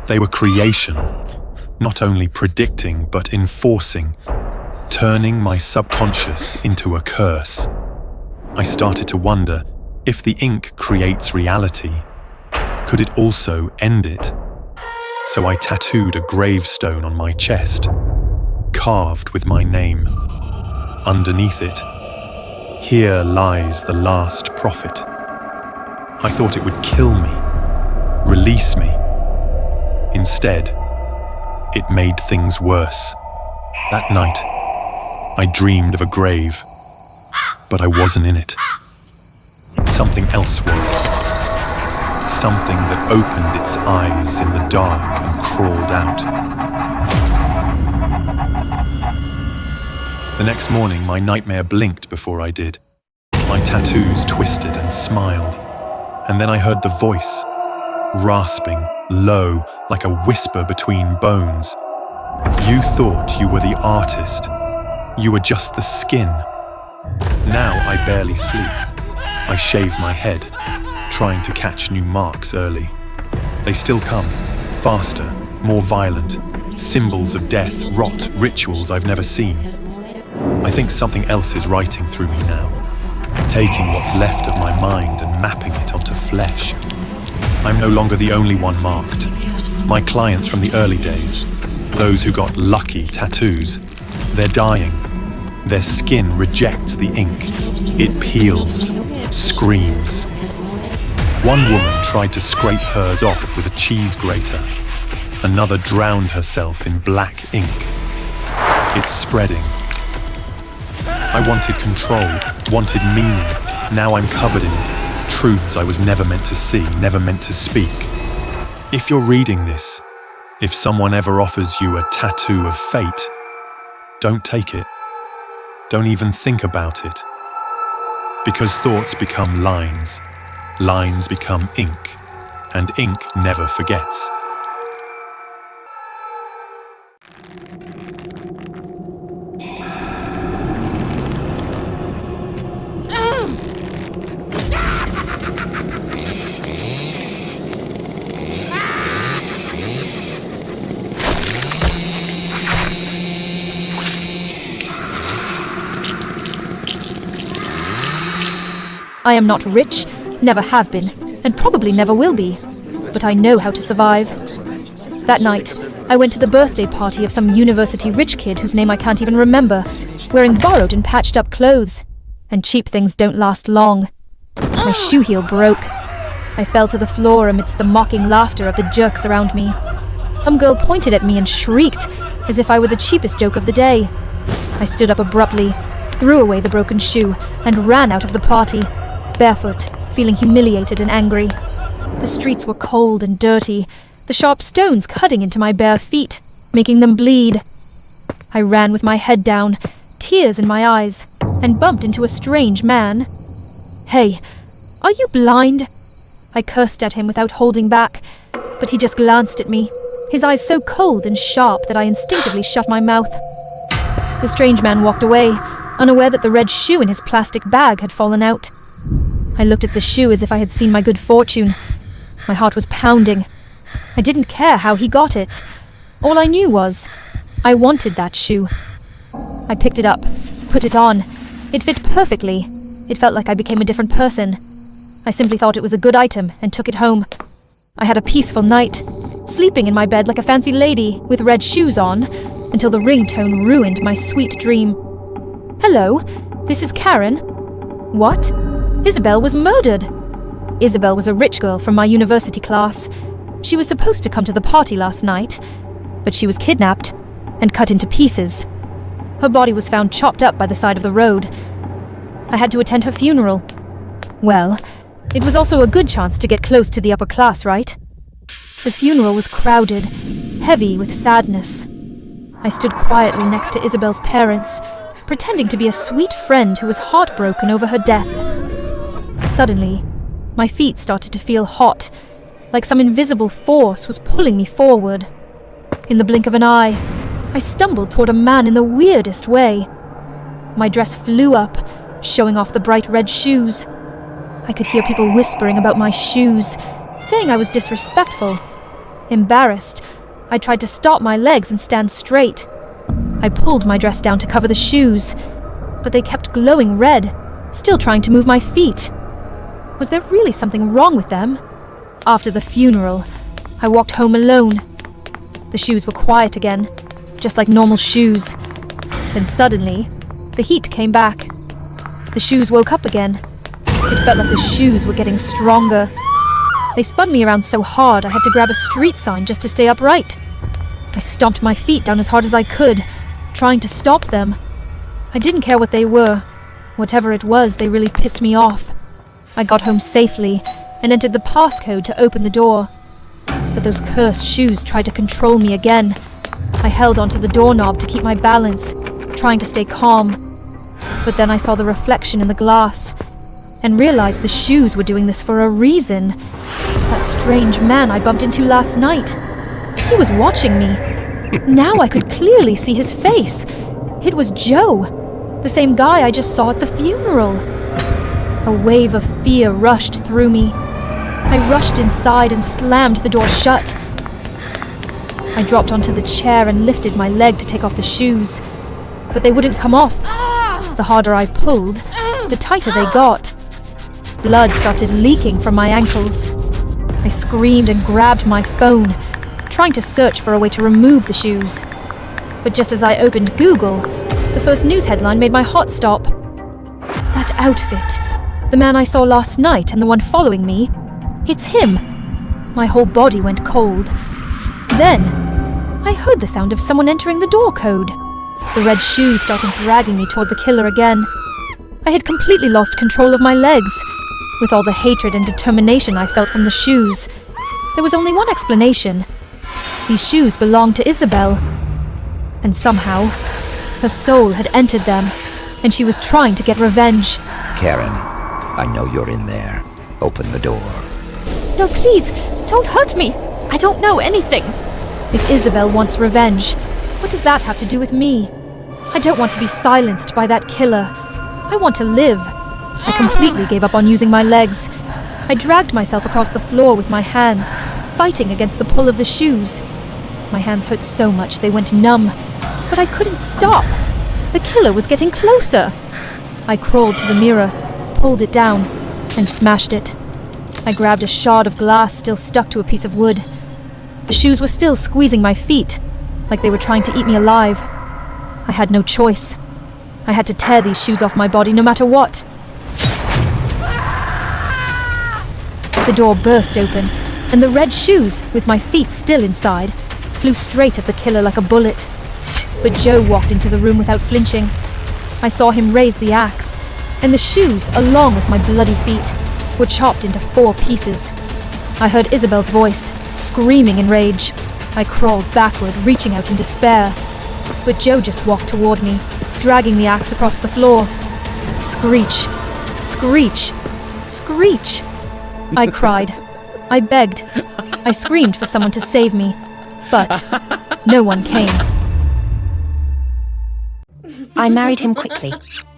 They were creation, not only predicting but enforcing, turning my subconscious into a curse. I started to wonder, if the ink creates reality, could it also end it? So I tattooed a gravestone on my chest, carved with my name. Underneath it, "Here lies the last prophet." I thought it would kill me, release me. Instead, it made things worse. That night, I dreamed of a grave, but I wasn't in it. Something else was. Something that opened its eyes in the dark and crawled out. The next morning, my nightmare blinked before I did. My tattoos twisted and smiled. And then I heard the voice, rasping, low, like a whisper between bones. "You thought you were the artist. You were just the skin. Now I barely sleep. I shave my head, trying to catch new marks early. They still come, faster, more violent. Symbols of death, rot, rituals I've never seen. I think something else is writing through me now, taking what's left of my mind and mapping it onto flesh. I'm no longer the only one marked. My clients from the early days, those who got lucky tattoos, they're dying. Their skin rejects the ink. It peels, screams. One woman tried to scrape hers off with a cheese grater. Another drowned herself in black ink. It's spreading. I wanted control, wanted meaning. Now I'm covered in it. Truths I was never meant to see, never meant to speak. If you're reading this, if someone ever offers you a tattoo of fate, don't take it. Don't even think about it. Because thoughts become lines, lines become ink, and ink never forgets. I am not rich, never have been, and probably never will be, but I know how to survive. That night, I went to the birthday party of some university rich kid whose name I can't even remember, wearing borrowed and patched up clothes, and cheap things don't last long. My shoe heel broke. I fell to the floor amidst the mocking laughter of the jerks around me. Some girl pointed at me and shrieked, as if I were the cheapest joke of the day. I stood up abruptly, threw away the broken shoe, and ran out of the party, barefoot, feeling humiliated and angry. The streets were cold and dirty, the sharp stones cutting into my bare feet, making them bleed. I ran with my head down, tears in my eyes, and bumped into a strange man. "Hey, are you blind?" I cursed at him without holding back, but he just glanced at me, his eyes so cold and sharp that I instinctively shut my mouth. The strange man walked away, unaware that the red shoe in his plastic bag had fallen out. I looked at the shoe as if I had seen my good fortune. My heart was pounding. I didn't care how he got it. All I knew was, I wanted that shoe. I picked it up, put it on. It fit perfectly. It felt like I became a different person. I simply thought it was a good item and took it home. I had a peaceful night, sleeping in my bed like a fancy lady with red shoes on, until the ringtone ruined my sweet dream. "Hello, this is Karen." What? Isabel was murdered. Isabel was a rich girl from my university class. She was supposed to come to the party last night, but she was kidnapped and cut into pieces. Her body was found chopped up by the side of the road. I had to attend her funeral. Well, it was also a good chance to get close to the upper class, right? The funeral was crowded, heavy with sadness. I stood quietly next to Isabel's parents, pretending to be a sweet friend who was heartbroken over her death. Suddenly, my feet started to feel hot, like some invisible force was pulling me forward. In the blink of an eye, I stumbled toward a man in the weirdest way. My dress flew up, showing off the bright red shoes. I could hear people whispering about my shoes, saying I was disrespectful. Embarrassed, I tried to stop my legs and stand straight. I pulled my dress down to cover the shoes, but they kept glowing red, still trying to move my feet. Was there really something wrong with them? After the funeral, I walked home alone. The shoes were quiet again, just like normal shoes. Then suddenly, the heat came back. The shoes woke up again. It felt like the shoes were getting stronger. They spun me around so hard I had to grab a street sign just to stay upright. I stomped my feet down as hard as I could, trying to stop them. I didn't care what they were. Whatever it was, they really pissed me off. I got home safely and entered the passcode to open the door. But those cursed shoes tried to control me again. I held onto the doorknob to keep my balance, trying to stay calm. But then I saw the reflection in the glass and realized the shoes were doing this for a reason. That strange man I bumped into last night. He was watching me. Now I could clearly see his face. It was Joe, the same guy I just saw at the funeral. A wave of fear rushed through me. I rushed inside and slammed the door shut. I dropped onto the chair and lifted my leg to take off the shoes, but they wouldn't come off. The harder I pulled, the tighter they got. Blood started leaking from my ankles. I screamed and grabbed my phone, trying to search for a way to remove the shoes. But just as I opened Google, the first news headline made my heart stop. That outfit, the man I saw last night and the one following me, it's him. My whole body went cold. Then, I heard the sound of someone entering the door code. The red shoes started dragging me toward the killer again. I had completely lost control of my legs. With all the hatred and determination I felt from the shoes, there was only one explanation. These shoes belonged to Isabel. And somehow, her soul had entered them, and she was trying to get revenge. Karen, I know you're in there. Open the door. No, please, don't hurt me. I don't know anything. If Isabel wants revenge, what does that have to do with me? I don't want to be silenced by that killer. I want to live. I completely gave up on using my legs. I dragged myself across the floor with my hands, fighting against the pull of the shoes. My hands hurt so much they went numb, but I couldn't stop. The killer was getting closer. I crawled to the mirror, pulled it down, and smashed it. I grabbed a shard of glass still stuck to a piece of wood. The shoes were still squeezing my feet, like they were trying to eat me alive. I had no choice. I had to tear these shoes off my body no matter what. The door burst open, and the red shoes, with my feet still inside, flew straight at the killer like a bullet. But Joe walked into the room without flinching. I saw him raise the axe, and the shoes, along with my bloody feet, were chopped into 4 pieces. I heard Isabel's voice. Screaming in rage, I crawled backward, reaching out in despair. But Joe just walked toward me, dragging the axe across the floor. Screech! Screech! Screech! I cried. I begged. I screamed for someone to save me. But no one came. I married him quickly.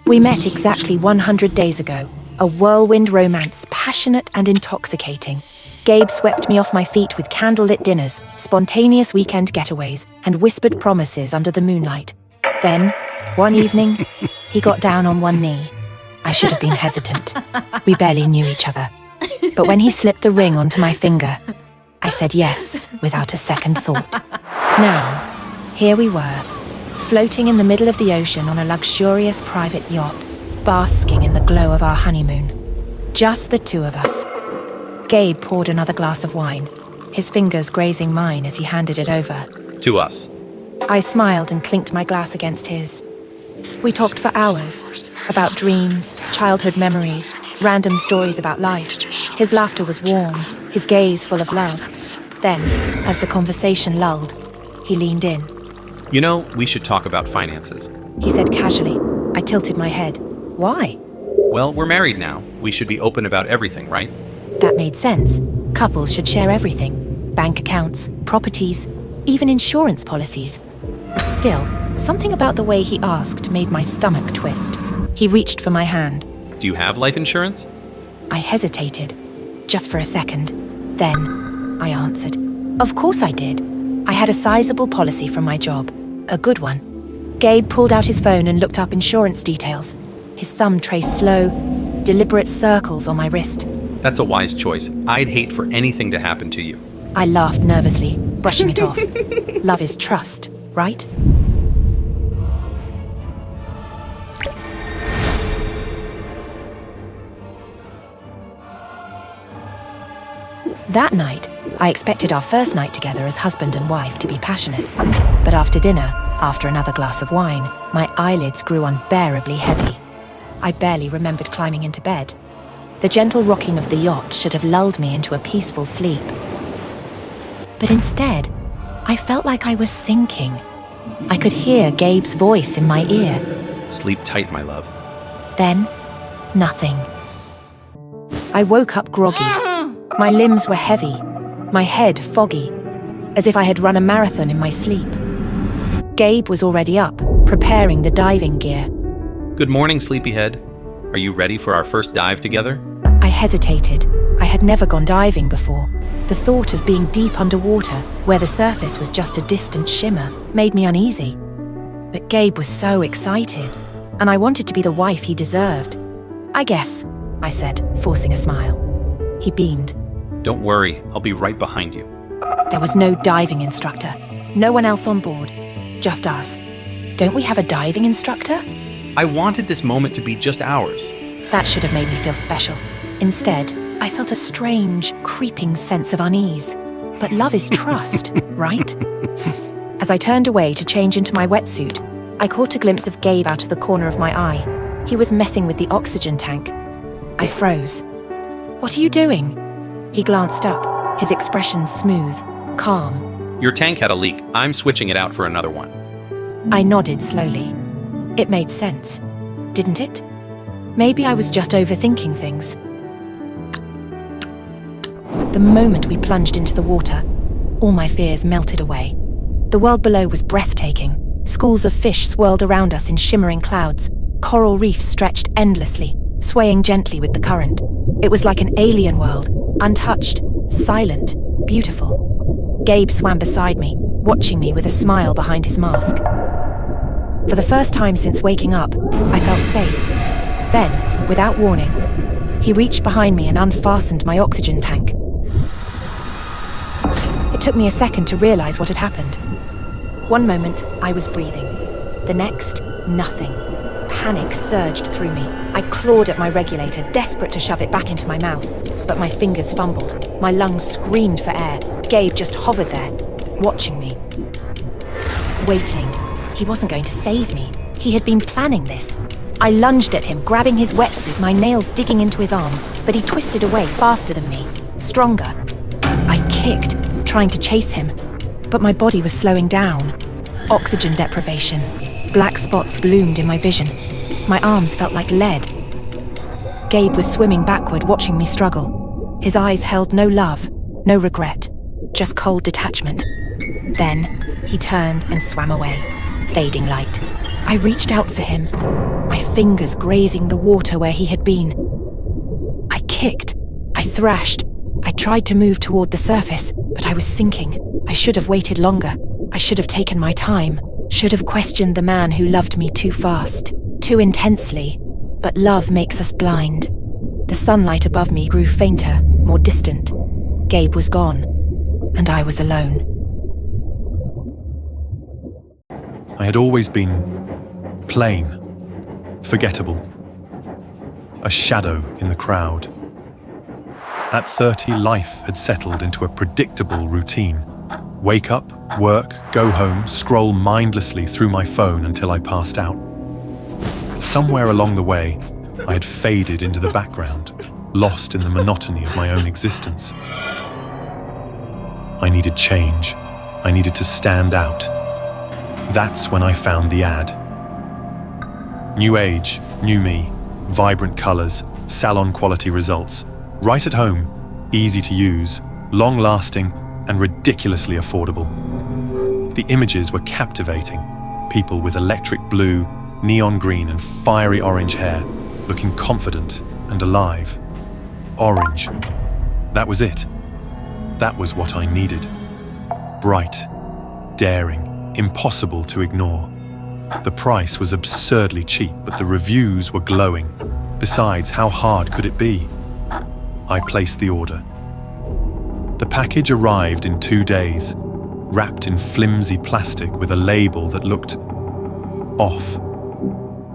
We met exactly 100 days ago. A whirlwind romance, passionate and intoxicating. Gabe swept me off my feet with candlelit dinners, spontaneous weekend getaways, and whispered promises under the moonlight. Then, one evening, he got down on one knee. I should have been hesitant. We barely knew each other. But when he slipped the ring onto my finger, I said yes without a second thought. Now, here we were, floating in the middle of the ocean on a luxurious private yacht, basking in the glow of our honeymoon. Just the two of us. Gabe poured another glass of wine, his fingers grazing mine as he handed it over. To us. I smiled and clinked my glass against his. We talked for hours, about dreams, childhood memories, random stories about life. His laughter was warm, his gaze full of love. Then, as the conversation lulled, he leaned in. You know, we should talk about finances. He said casually. I tilted my head. Why? Well, we're married now. We should be open about everything, right? That made sense. Couples should share everything. Bank accounts, properties, even insurance policies. Still, something about the way he asked made my stomach twist. He reached for my hand. Do you have life insurance? I hesitated, just for a second. Then, I answered. Of course I did. I had a sizable policy from my job. A good one. Gabe pulled out his phone and looked up insurance details. His thumb traced slow, deliberate circles on my wrist. That's a wise choice. I'd hate for anything to happen to you. I laughed nervously, brushing it off. Love is trust, right? That night, I expected our first night together as husband and wife to be passionate. But after dinner, after another glass of wine, my eyelids grew unbearably heavy. I barely remembered climbing into bed. The gentle rocking of the yacht should have lulled me into a peaceful sleep. But instead, I felt like I was sinking. I could hear Gabe's voice in my ear. Sleep tight, my love. Then, nothing. I woke up groggy. My limbs were heavy, my head foggy, as if I had run a marathon in my sleep. Gabe was already up, preparing the diving gear. Good morning, sleepyhead. Are you ready for our first dive together? I hesitated. I had never gone diving before. The thought of being deep underwater, where the surface was just a distant shimmer, made me uneasy. But Gabe was so excited, and I wanted to be the wife he deserved. I guess, I said, forcing a smile. He beamed. Don't worry, I'll be right behind you. There was no diving instructor. No one else on board. Just us. Don't we have a diving instructor? I wanted this moment to be just ours. That should have made me feel special. Instead, I felt a strange, creeping sense of unease. But love is trust, right? As I turned away to change into my wetsuit, I caught a glimpse of Gabe out of the corner of my eye. He was messing with the oxygen tank. I froze. What are you doing? He glanced up, his expression smooth, calm. Your tank had a leak. I'm switching it out for another one. I nodded slowly. It made sense, didn't it? Maybe I was just overthinking things. The moment we plunged into the water, all my fears melted away. The world below was breathtaking. Schools of fish swirled around us in shimmering clouds. Coral reefs stretched endlessly, swaying gently with the current. It was like an alien world, untouched, silent, beautiful. Gabe swam beside me, watching me with a smile behind his mask. For the first time since waking up, I felt safe. Then, without warning, he reached behind me and unfastened my oxygen tank. It took me a second to realize what had happened. One moment, I was breathing. The next, nothing. Panic surged through me. I clawed at my regulator, desperate to shove it back into my mouth. But my fingers fumbled. My lungs screamed for air. Gabe just hovered there, watching me. Waiting. He wasn't going to save me. He had been planning this. I lunged at him, grabbing his wetsuit, my nails digging into his arms, but he twisted away faster than me, stronger. I kicked, trying to chase him, but my body was slowing down. Oxygen deprivation. Black spots bloomed in my vision. My arms felt like lead. Gabe was swimming backward, watching me struggle. His eyes held no love, no regret, just cold detachment. Then, he turned and swam away, fading light. I reached out for him, my fingers grazing the water where he had been. I kicked, I thrashed, I tried to move toward the surface, but I was sinking. I should have waited longer. I should have taken my time, should have questioned the man who loved me too fast, too intensely. But love makes us blind. The sunlight above me grew fainter, more distant. Gabe was gone, and I was alone. I had always been plain, forgettable, a shadow in the crowd. At 30, life had settled into a predictable routine. Wake up, work, go home, scroll mindlessly through my phone until I passed out. Somewhere along the way, I had faded into the background, lost in the monotony of my own existence. I needed change. I needed to stand out. That's when I found the ad. New age, new me, vibrant colors, salon-quality results. Right at home, easy to use, long-lasting, and ridiculously affordable. The images were captivating. People with electric blue, neon green, and fiery orange hair, looking confident and alive. Orange. That was it. That was what I needed. Bright, daring, impossible to ignore. The price was absurdly cheap, but the reviews were glowing. Besides, how hard could it be? I placed the order. The package arrived in 2 days, wrapped in flimsy plastic with a label that looked off.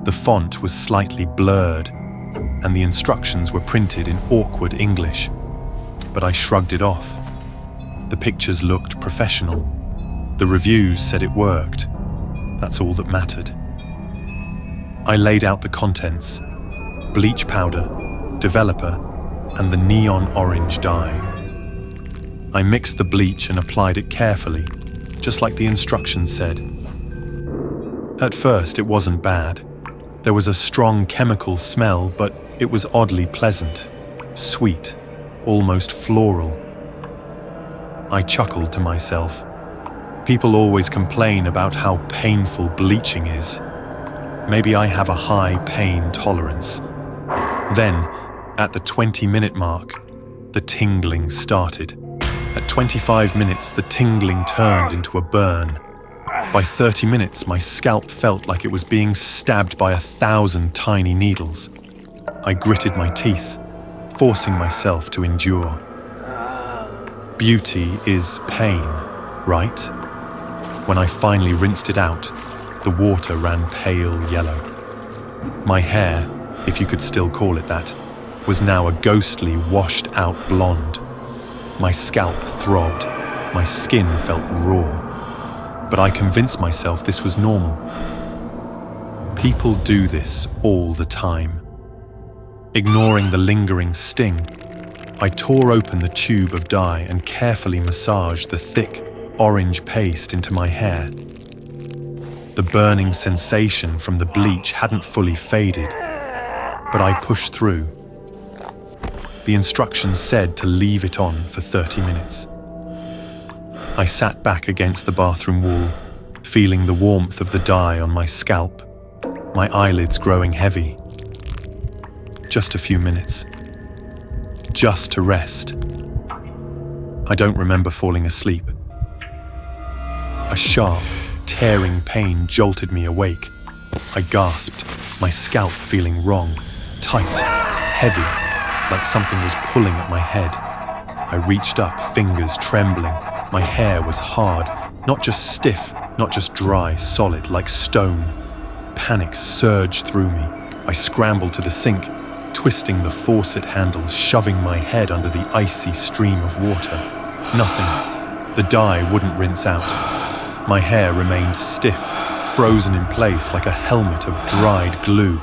The font was slightly blurred, and the instructions were printed in awkward English. But I shrugged it off. The pictures looked professional. The reviews said it worked. That's all that mattered. I laid out the contents: bleach powder, developer, and the neon orange dye. I mixed the bleach and applied it carefully, just like the instructions said. At first, it wasn't bad. There was a strong chemical smell, but it was oddly pleasant, sweet, almost floral. I chuckled to myself. People always complain about how painful bleaching is. Maybe I have a high pain tolerance. Then, at the 20-minute mark, the tingling started. At 25 minutes, the tingling turned into a burn. By 30 minutes, my scalp felt like it was being stabbed by 1,000 tiny needles. I gritted my teeth, forcing myself to endure. Beauty is pain, right? When I finally rinsed it out, the water ran pale yellow. My hair, if you could still call it that, was now a ghostly, washed-out blonde. My scalp throbbed, my skin felt raw. But I convinced myself this was normal. People do this all the time. Ignoring the lingering sting, I tore open the tube of dye and carefully massaged the thick, orange paste into my hair. The burning sensation from the bleach hadn't fully faded, but I pushed through. The instructions said to leave it on for 30 minutes. I sat back against the bathroom wall, feeling the warmth of the dye on my scalp, my eyelids growing heavy. Just a few minutes. Just to rest. I don't remember falling asleep. A sharp, tearing pain jolted me awake. I gasped, my scalp feeling wrong, tight, heavy, like something was pulling at my head. I reached up, fingers trembling. My hair was hard, not just stiff, not just dry, solid, like stone. Panic surged through me. I scrambled to the sink, twisting the faucet handle, shoving my head under the icy stream of water. Nothing. The dye wouldn't rinse out. My hair remained stiff, frozen in place like a helmet of dried glue.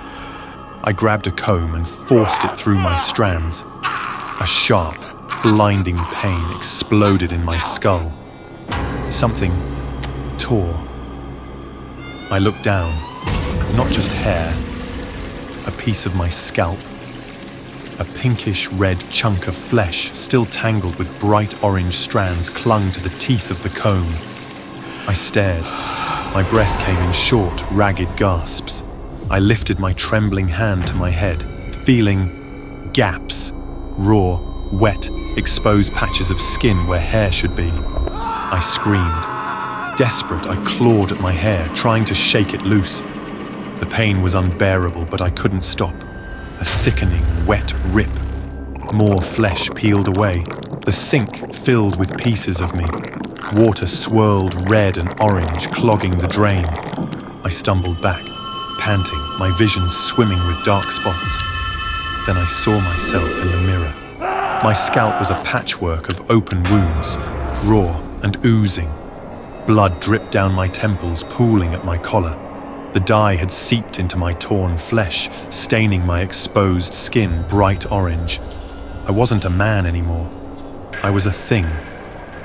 I grabbed a comb and forced it through my strands. A sharp, Blinding pain exploded in my skull. Something tore. I looked down. Not just hair. A piece of my scalp. A pinkish-red chunk of flesh, still tangled with bright orange strands, clung to the teeth of the comb. I stared. My breath came in short, ragged gasps. I lifted my trembling hand to my head, feeling gaps, raw, wet, exposed patches of skin where hair should be. I screamed. Desperate, I clawed at my hair, trying to shake it loose. The pain was unbearable, but I couldn't stop. A sickening, wet rip. More flesh peeled away. The sink filled with pieces of me. Water swirled red and orange, clogging the drain. I stumbled back, panting, my vision swimming with dark spots. Then I saw myself in the mirror. My scalp was a patchwork of open wounds, raw and oozing. Blood dripped down my temples, pooling at my collar. The dye had seeped into my torn flesh, staining my exposed skin bright orange. I wasn't a man anymore. I was a thing.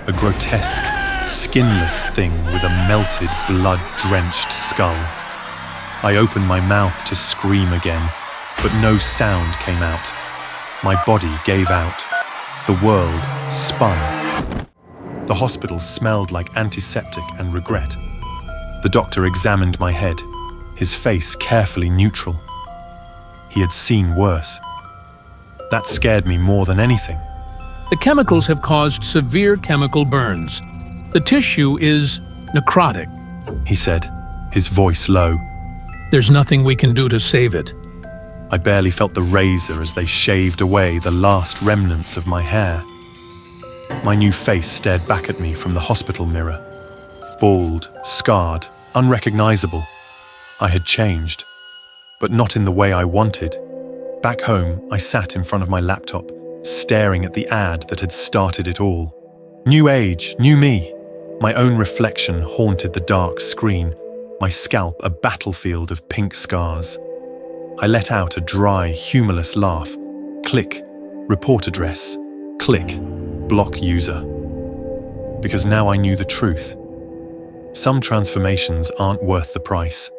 A grotesque, skinless thing with a melted, blood-drenched skull. I opened my mouth to scream again, but no sound came out. My body gave out. The world spun. The hospital smelled like antiseptic and regret. The doctor examined my head, his face carefully neutral. He had seen worse. That scared me more than anything. The chemicals have caused severe chemical burns. The tissue is necrotic, he said, his voice low. There's nothing we can do to save it. I barely felt the razor as they shaved away the last remnants of my hair. My new face stared back at me from the hospital mirror. Bald, scarred, unrecognizable. I had changed, but not in the way I wanted. Back home, I sat in front of my laptop, staring at the ad that had started it all. New age, new me. My own reflection haunted the dark screen, my scalp a battlefield of pink scars. I let out a dry, humorless laugh. Click, report address. Click, block user. Because now I knew the truth. Some transformations aren't worth the price.